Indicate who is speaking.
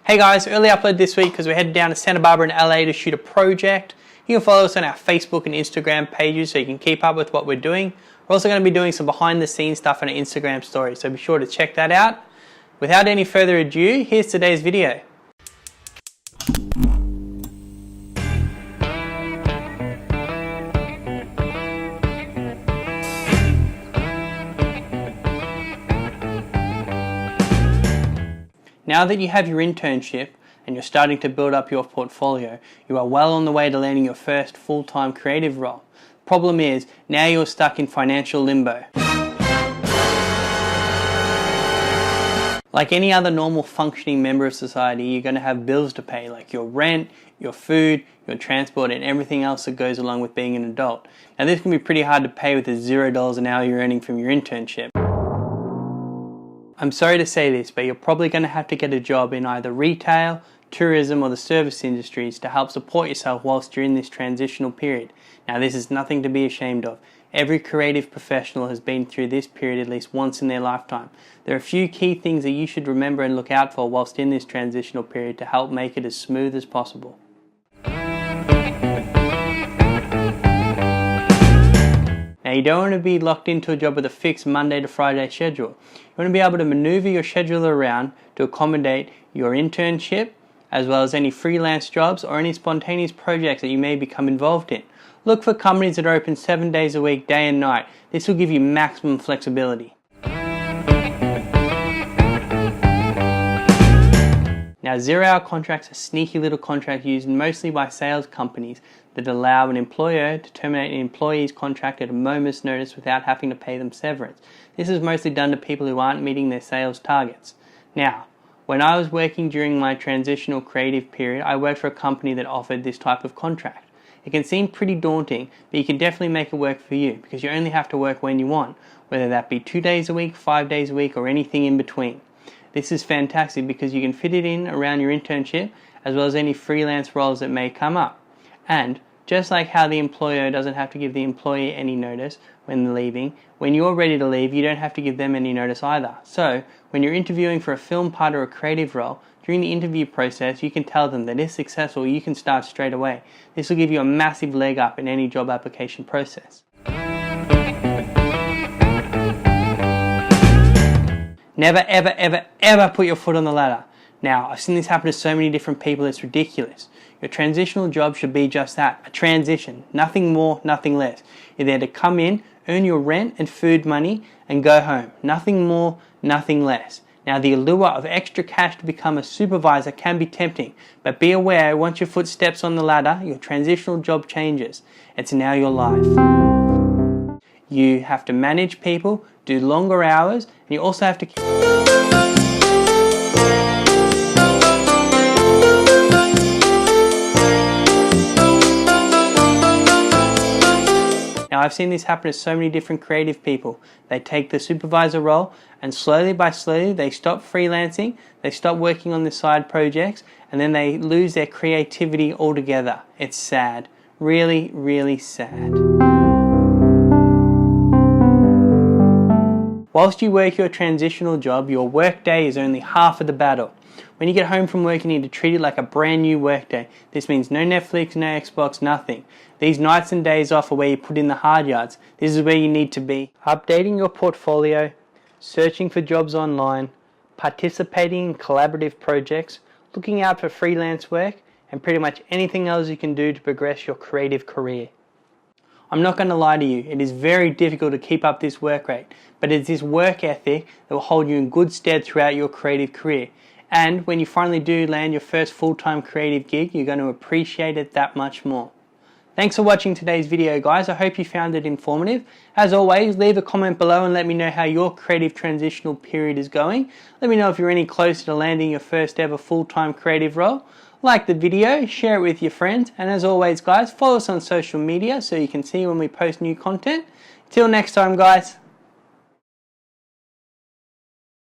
Speaker 1: Hey guys, early upload this week because we're headed down to Santa Barbara in LA to shoot a project. You can follow us on our Facebook and Instagram pages so you can keep up with what we're doing. We're also going to be doing some behind the scenes stuff on our Instagram story, so be sure to check that out. Without any further ado, here's today's video. Now that you have your internship and you're starting to build up your portfolio, you are well on the way to landing your first full-time creative role. Problem is, now you're stuck in financial limbo. Like any other normal functioning member of society, you're going to have bills to pay, like your rent, your food, your transport, and everything else that goes along with being an adult. Now this can be pretty hard to pay with the $0 an hour you're earning from your internship. I'm sorry to say this, but you're probably going to have to get a job in either retail, tourism, or the service industries to help support yourself whilst you're in this transitional period. Now this is nothing to be ashamed of. Every creative professional has been through this period at least once in their lifetime. There are a few key things that you should remember and look out for whilst in this transitional period to help make it as smooth as possible. Now you don't want to be locked into a job with a fixed Monday to Friday schedule. You want to be able to maneuver your schedule around to accommodate your internship, as well as any freelance jobs or any spontaneous projects that you may become involved in. Look for companies that are open 7 days a week, day and night. This will give you maximum flexibility. Now, zero-hour contracts are sneaky little contracts used mostly by sales companies that allow an employer to terminate an employee's contract at a moment's notice without having to pay them severance. This is mostly done to people who aren't meeting their sales targets. Now, when I was working during my transitional creative period, I worked for a company that offered this type of contract. It can seem pretty daunting, but you can definitely make it work for you because you only have to work when you want, whether that be 2 days a week, 5 days a week, or anything in between. This is fantastic because you can fit it in around your internship as well as any freelance roles that may come up. And just like how the employer doesn't have to give the employee any notice when they're leaving, when you're ready to leave, you don't have to give them any notice either. So when you're interviewing for a film part or a creative role, during the interview process, you can tell them that if successful, you can start straight away. This will give you a massive leg up in any job application process. Never, ever, ever, ever put your foot on the ladder. Now, I've seen this happen to so many different people, it's ridiculous. Your transitional job should be just that, a transition. Nothing more, nothing less. You're there to come in, earn your rent and food money, and go home. Nothing more, nothing less. Now, the allure of extra cash to become a supervisor can be tempting, but be aware, once your foot steps on the ladder, your transitional job changes. It's now your life. You have to manage people, do longer hours, and you also have to Now I've seen this happen to so many different creative people. They take the supervisor role and slowly by slowly they stop freelancing, they stop working on the side projects, and then they lose their creativity altogether. It's sad. Really, really sad. Whilst you work your transitional job, your work day is only half of the battle. When you get home from work, you need to treat it like a brand new work day. This means no Netflix, no Xbox, nothing. These nights and days off are where you put in the hard yards. This is where you need to be. Updating your portfolio, searching for jobs online, participating in collaborative projects, looking out for freelance work, and pretty much anything else you can do to progress your creative career. I'm not going to lie to you, it is very difficult to keep up this work rate, but it's this work ethic that will hold you in good stead throughout your creative career. And when you finally do land your first full-time creative gig, you're going to appreciate it that much more. Thanks for watching today's video, guys. I hope you found it informative. As always, leave a comment below and let me know how your creative transitional period is going. Let me know if you're any closer to landing your first ever full-time creative role. Like the video, share it with your friends, and as always, guys, follow us on social media so you can see when we post new content. Till next time, guys.